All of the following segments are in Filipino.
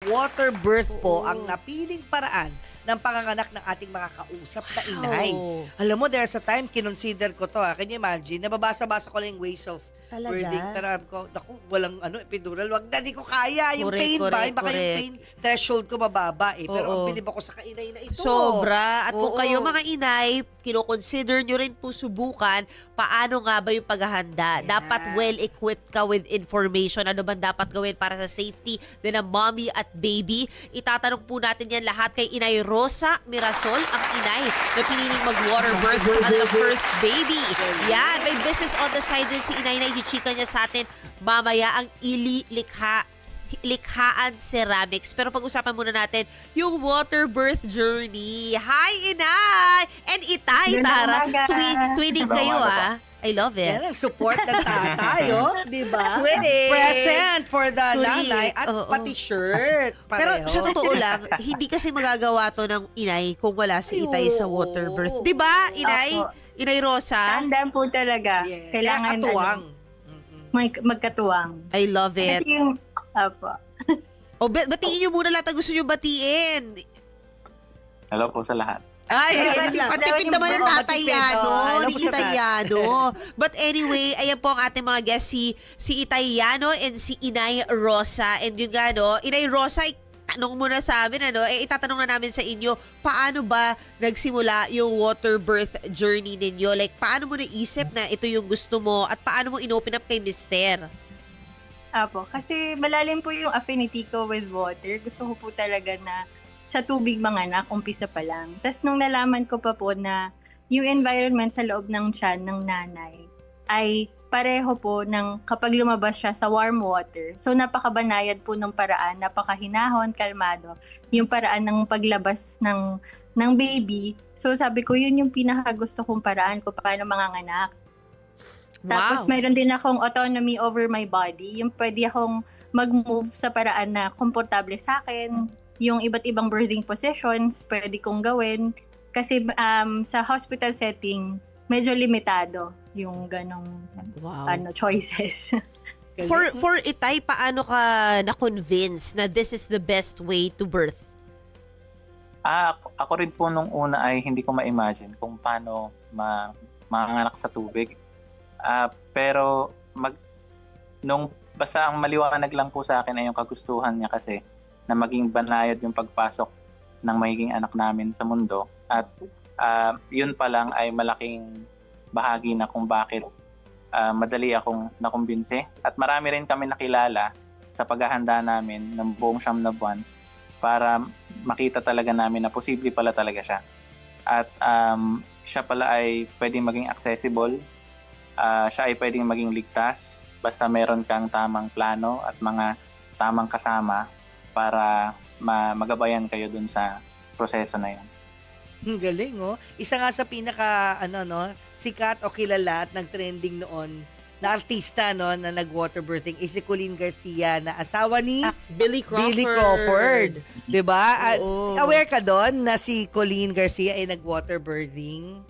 water birth po ang napiling paraan ng panganganak ng ating mga kausap na inay. Alam mo, there's a time, kinonsider ko to. Can you imagine? Nababasa-basa ko lang yung ways of birthing. Pero ko, naku, walang epidural. Wag na, di ko kaya. Yung pain ba? Baka yung pain threshold ko mababa eh. Pero ang bilib ako sa kainay na ito. Sobra. At kung kayo mga inay, kino-consider nyo rin po subukan, paano nga ba yung paghahanda? Yeah. Dapat well-equipped ka with information. Ano bang dapat gawin para sa safety din ng mommy at baby? Itatanong po natin yan lahat kay Inay Rosa Mirasol, ang inay na piniling mag-water birth sa kanilang first baby. Yan, may business on the side din si Inay na i-chika niya sa atin mamaya ang Likhaan Ceramics. Pero pag-usapan muna natin yung water birth journey. Hi, Inay! And Itay, Tara. Twinning kayo, I love it. Yan ang support ng tatay, di ba? Twinning! Present for the nanay at pati shirt. Pero sa totoo lang, hindi kasi magagawa to ng inay kung wala si Itay sa water birth. Di ba, Inay? Inay Rosa? Tandaan po talaga. Yeah. Kailangan magkatuwang. I love it. Kasi yung, batiin nyo muna lahat ang gusto nyo batiin. Hello po sa lahat. Ay, patipid naman ng tatay Yano, ni Itay Yano. But anyway, ayan po ang ating mga guests, si Itay Yano and si Inay Rosa. And yun nga, Inay Rosa, tanong mo na sa amin, itatanong na namin sa inyo, paano ba nagsimula yung water birth journey ninyo? Like, paano mo naisip na ito yung gusto mo at paano mo inopen up kay Mister? Apo, kasi malalim po yung affinity ko with water. Gusto ko po talaga na sa tubig manganak, umpisa pa lang. Tapos nung nalaman ko pa po na yung environment sa loob ng tiyan ng nanay ay pareho po ng kapag lumabas siya sa warm water. So napakabanayad po ng paraan, napakahinahon, kalmado, yung paraan ng paglabas ng baby. So sabi ko, yun yung pinakagusto kong paraan ko paano manganganak. Wow. Tapos mayroon din akong autonomy over my body, yung pwede akong mag-move sa paraan na komportable sa akin, yung iba't ibang birthing positions, pwede kong gawin. Kasi sa hospital setting, medyo limitado yung ganong choices. For Itay, paano ka na-convince na this is the best way to birth? Ako rin po nung una ay hindi ko ma-imagine kung paano manganak sa tubig. Pero basta ang maliwanag lang po sa akin ay yung kagustuhan niya kasi na maging banayad yung pagpasok ng magiging anak namin sa mundo. At yun pa lang ay malaking bahagi na kung bakit madali akong nakumbinse. At marami rin kami nakilala sa paghahanda namin ng buong 9 na buwan para makita talaga namin na posible pala talaga siya. At siya pala ay pwedeng maging accessible, siya ay pwedeng maging ligtas basta meron kang tamang plano at mga tamang kasama para magabayan kayo dun sa proseso na yun. Galing, Isa nga sa pinaka, sikat o kilala at nag-trending noon na artista, na nag-water birthing is si Colleen Garcia na asawa ni Billy Crawford. Diba? Aware ka doon na si Colleen Garcia ay nag-water birthing?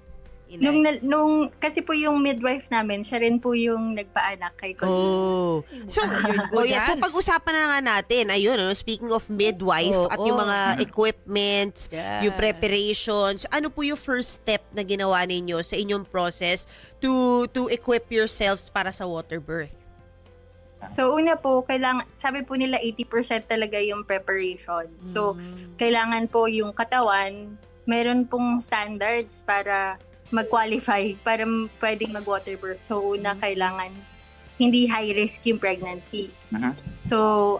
Nung kasi po yung midwife namin, siya rin po yung nagpaanak kay Colleen. So pag-usapan na nga natin, speaking of midwife at yung mga equipment, yung preparations, ano po yung first step na ginawa ninyo sa inyong process to equip yourselves para sa water birth? So una po, sabi po nila 80% talaga yung preparation. So kailangan po yung katawan, meron pong standards para mag-qualify para pwedeng mag-water birth. So, una, kailangan hindi high risk yung pregnancy. So,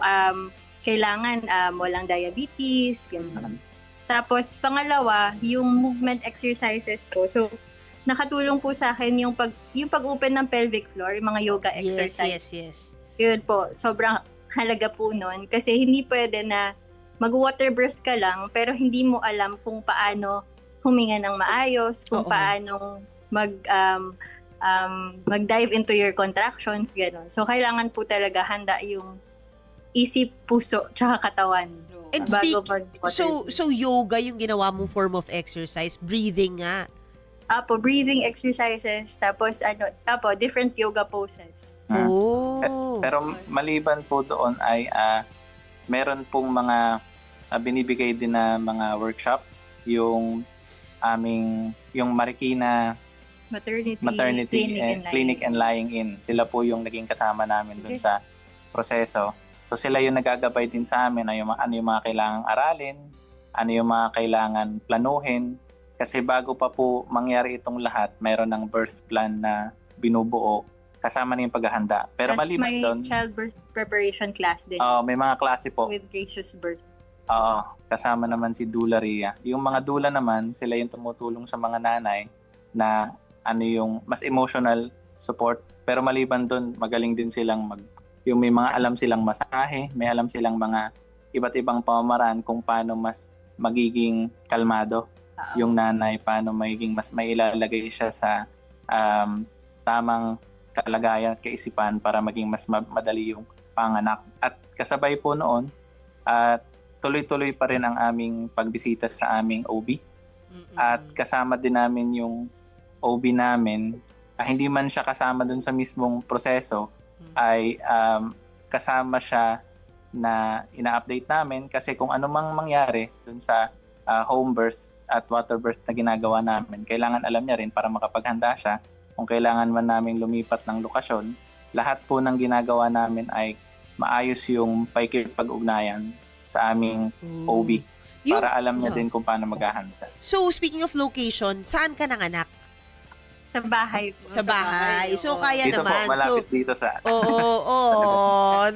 kailangan walang diabetes, ganun. Tapos, pangalawa, yung movement exercises po. So, nakatulong po sa akin yung pag-open ng pelvic floor, yung mga yoga exercise. Yes. Yun po, sobrang halaga po nun. Kasi hindi pwede na mag-water birth ka lang, pero hindi mo alam kung paano huminga ng maayos, kung paano mag-dive into your contractions, gano'n. So, kailangan po talaga handa yung isip, puso, tsaka katawan. And so yoga yung ginawa mong form of exercise, breathing nga. Breathing exercises, tapos different yoga poses. Pero maliban po doon ay meron pong mga binibigay din na mga workshop, yung yung Marikina Maternity Clinic and Lying In. Sila po yung naging kasama namin dun sa proseso. So sila yung nagagabay din sa amin ano yung mga kailangang aralin, ano yung mga kailangan planuhin. Kasi bago pa po mangyari itong lahat, mayroon ng birth plan na binubuo, kasama na yung paghahanda. Pero Plus, maliban may doon, childbirth preparation class din. may mga klase po. With gracious birth. Oo, kasama naman si Dula Ria. Yung mga dula naman, sila yung tumutulong sa mga nanay na ano yung mas emotional support. Pero maliban doon, magaling din silang yung may mga alam silang masahe, may alam silang mga iba't ibang pamamaraan kung paano mas magiging kalmado yung nanay, paano magiging mas mailalagay siya sa tamang kalagayan at kaisipan para maging mas madali yung panganak. At kasabay po noon, at tuloy-tuloy pa rin ang aming pagbisita sa aming OB. At kasama din namin yung OB namin, hindi man siya kasama dun sa mismong proseso, ay kasama siya na ina-update namin kasi kung ano mang mangyari dun sa home birth at water birth na ginagawa namin, kailangan alam niya rin para makapaghanda siya. Kung kailangan man namin lumipat ng lokasyon, lahat po ng ginagawa namin ay maayos yung pakikipag-ugnayan sa aming OB para alam niya din kung paano maghahanda. So, speaking of location, saan ka nanganak? Sa bahay po. Sa bahay. So, kaya Dito naman. po, malapit dito sa...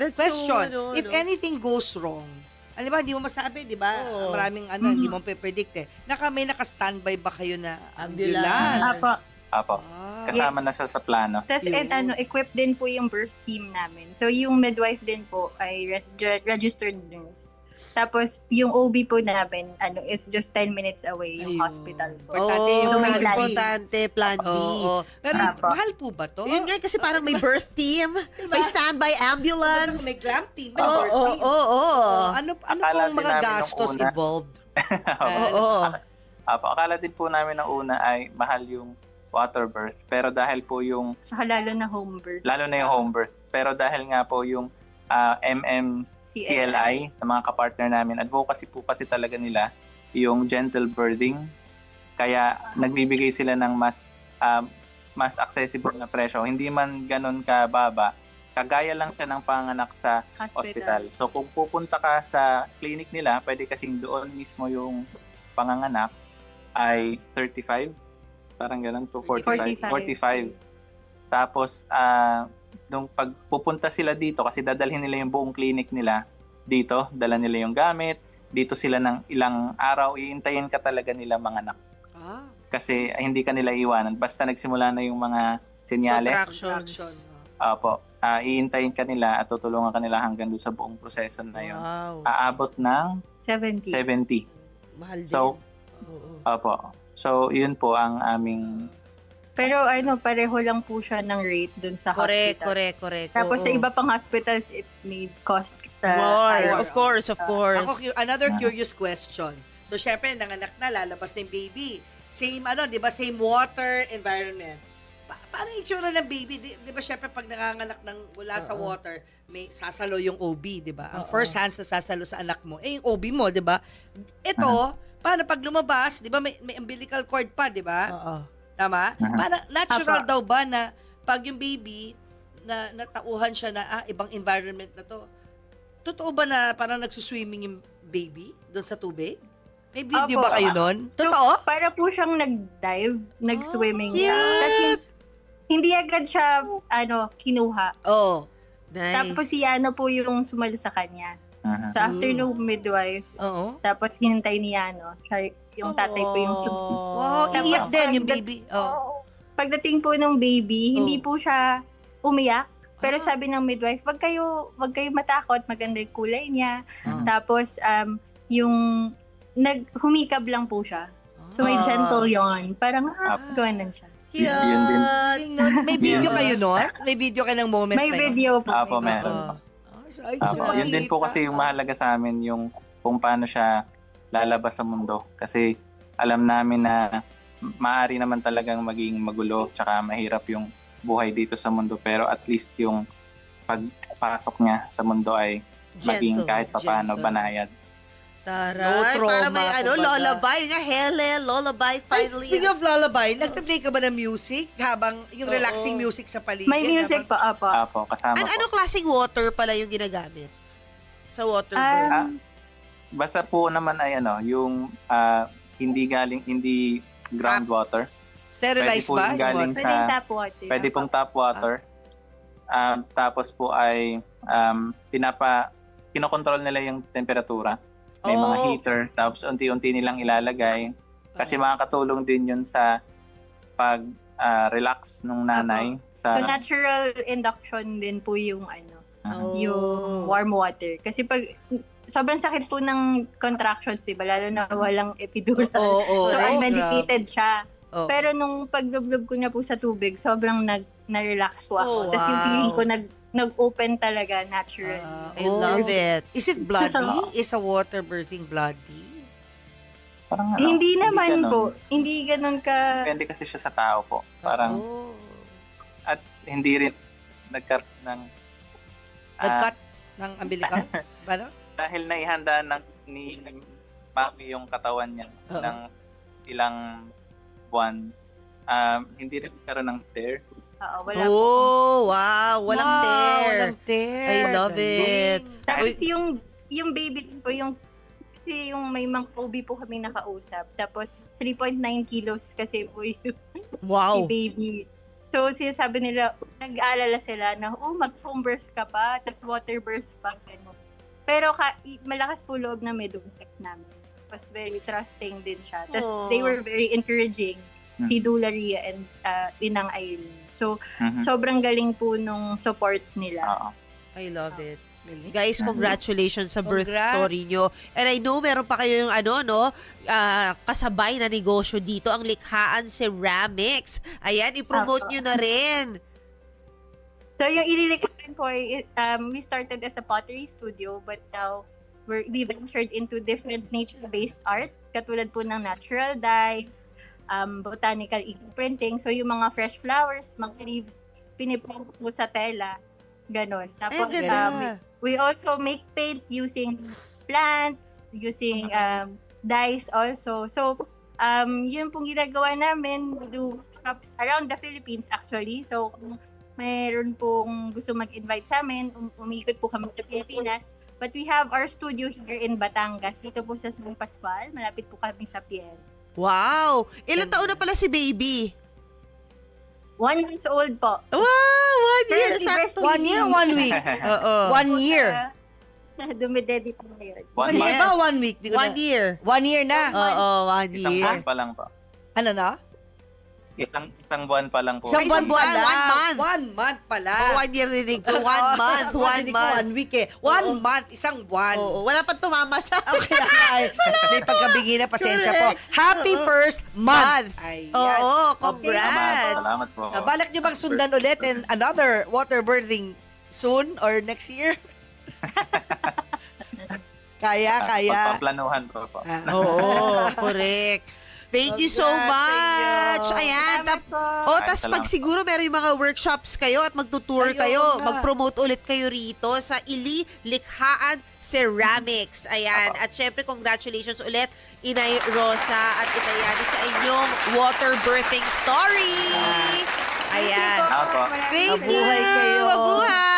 That's Question, so, if anything goes wrong, ano ba, hindi mo masabi, di ba? Oo. Maraming hindi mo pe-predict eh. May naka-standby ba kayo na Ambulance. ambulance? Apo. Apo, kasama na siya sa plano. Tapos, Yun. equipped din po yung birth team namin. So, yung midwife din po ay registered nurse. Tapos, yung OB po namin, is just 10 minutes away yung Ayun. hospital po. Importante yung plan B. importante, plan B. Oo. Pero Apo. mahal po ba to? Yun nga, kasi parang may birth team, may standby ambulance. May glam team, may Oo, birth oo, team. oo. Ano Akala pong mga din namin gastos nung una. involved? Oo. Apo, akala din po namin ng una ay mahal yung water birth. Pero dahil po yung, Saka lalo na home birth. lalo na yung home birth. Pero dahil nga po yung CLI, sa mga kapartner namin, advocacy po kasi talaga nila yung gentle birthing. Kaya nagbibigay sila ng mas accessible na presyo. Hindi man ganun kababa, kagaya lang siya ng panganak sa hospital. So kung pupunta ka sa clinic nila, pwede kasing doon mismo yung panganganak ay 35, parang ganun to 45. 45. Tapos nung pagpupunta sila dito, kasi dadalhin nila yung buong clinic nila dito, dala nila yung gamit, dito sila ng ilang araw, iintayin ka talaga nila manganak. Kasi hindi ka nila iwanan. Basta nagsimula na yung mga senyales. Contraction. Opo. Iintayin ka nila at tutulungan ka nila hanggang doon sa buong proseso na yun. Wow. Aabot ng 70. 70. Mahal din. So, Oo. opo. So, yun po ang aming... Pero pareho lang po siya ng rate dun sa Correct. hospital. Tapos Oo. sa iba pang hospitals, it may cost More. higher. Of course. Ako, another curious question. So, syempre, nanganak na, lalabas na yung baby. Same, di ba, same water environment. Paano yung itsura ng baby? Di ba, syempre, pag nanganganak mula sa water, may sasalo yung OB, di ba? Ang first hands na sasalo sa anak mo, yung OB mo, di ba? Ito, paano pag lumabas, di ba, may umbilical cord pa, di ba? Oo. Tama? Paano, natural Apa. daw ba na pag yung baby, na natauhan siya na, ibang environment na to, totoo ba na parang nagsuswimming yung baby doon sa tubig? May video Opo. ba kayo nun? So, Totoo? para po siyang nag-dive, nag-swimming. cute. Kasi hindi agad siya, kinuha. Oo. Nice. Tapos si po yung sumalo sa kanya. So after nung midwife, Oo. tapos hinintay ni siya, yung tatay po yung Wow, Tapos iiyak din yung pag- baby. Oo. Pagdating po ng baby, hindi po siya umiyak. Pero sabi ng midwife, wag kayo matakot, maganda yung kulay niya. Tapos yung humikab lang po siya. So may gentle yawn. Parang gawanan siya. Cute. Yun din. May video kayo nun? May video kayo ng moment May na yun? video po. Apo, may meron. Ay, Yun din po kasi yung mahalaga sa amin, yung kung paano siya lalabas sa mundo. Kasi alam namin na maaari naman talagang maging magulo tsaka mahirap yung buhay dito sa mundo. Pero at least yung pagpasok niya sa mundo ay maging kahit papaano gentle. banayad. Taray, No trauma, para may kumbaga. lullaby. Yung nga, hele, lullaby, Ay, finally. speaking of lullaby, nagpe-play ka ba ng music habang yung relaxing music sa paligid? May music po, habang- apo. Apo, kasama po. Anong klaseng water pala yung ginagamit? Sa water Um, bird? Basta po naman ay yung hindi groundwater. Sterilized Pwede po ba? yung yung galing water? Pwede tap water. Pwede pong tap water. Tapos po ay kinokontrol nila yung temperatura. May mga Oh. heater, tapos unti-unti nilang ilalagay. Kasi makakatulong din yun sa pag-relax nung nanay. So, Sa, natural induction din po yung Oh. yung warm water. Kasi pag sobrang sakit po ng contractions, diba? Lalo na walang epidural. Oo, So, oo, unmedicated siya. Oo. Pero nung paglublob ko na po sa tubig, sobrang na-relax po ako. Oh, Tapos yung wow. feeling ko nag-open talaga naturally. I love it. Is it bloody? Is a water birthing bloody? parang Hindi naman ganun. po. Hindi ganun ka... Depende kasi siya sa tao po. Parang, Oo. at hindi rin nagkaroon ng Nag-cut ng umbilical? Ano? dahil naihanda ni Mami yung katawan niya Oo. ng ilang buwan, hindi rin nagkaroon ng tear. Oo, wala po. Oh, wow. Walang Wow, tear. Walang tear. I love it. Galing. Tapos yung baby din po, kasi yung may mga OB po kami nakausap. Tapos 3.9 kilos kasi po yung Wow. baby. So sinasabi nila, nag-aalala sila na, mag-foam birth ka pa, tapos water birth pa. Ano. Pero malakas po loob na midwife namin. Was very trusting din siya. Tapos Aww. they were very encouraging. Si Dula Ria and Inang Irene. So, Mhm. sobrang galing po nung support nila. Oo. I love it. Galing. Guys, congratulations sa birth Congrats. story nyo. And I know meron pa kayo yung kasabay na negosyo dito, ang Likhaan Ceramics. Ayan, i-promote nyo na rin. So, yung ililikhain ko ay, we started as a pottery studio, but now we ventured into different nature-based art, katulad po ng natural dyes, botanical printing. So, yung mga fresh flowers, mga leaves, piniprint po sa tela. Ganon. Ay, Tapos, ganda. we also make paint using plants, using dyes also. So, yun pong ginagawa namin. We do shops around the Philippines actually. So, kung mayroon pong gusto mag-invite sa amin, umikot po kami sa Pilipinas. But we have our studio here in Batangas. Dito po sa San Pascual. Malapit po kami sa Piel. Wow! Ilan taon na pala si baby? 1 month old po. Wow! 1 year! First Sakto. 1 year, 1 week? Oo. 1 year. Dumidedi po ngayon. One Ano month. ba 1 week? Di ko 1 na- year. 1 year na. Oo, 1 Isang year. buwan pa lang po. Ano na? Isang buwan pa lang po. Isang Ay, buwan buwan, pa lang. 1 month. 1 month pala. 1 year rinig ko. 1 month. 1 month. 1 week eh. 1 month. Isang buwan. Oo, wala pa tumama sa Okay, ay, may pagkabigay na, pasensya po. Happy first month. Ayan. Oo, Salamat, congrats. salamat po. Balak nyo bang sundan ulit and another water birthing soon or next year? Kaya. Pagpaplanuhan po po. Oo, correct. Thank you so Congrats sa much. inyo. Ayan. Salamat po. Tas pag Salamat. siguro meron yung mga workshops kayo at magtutour Ayun kayo, nga. mag-promote ulit kayo rito sa Ili Likhaan Ceramics. Ayan. At syempre, congratulations ulit, Inay Rosa at Inay Yani sa inyong water birthing story. Ayan. Apo. Maraming Thank you. Mabuhay kayo. Mabuhay.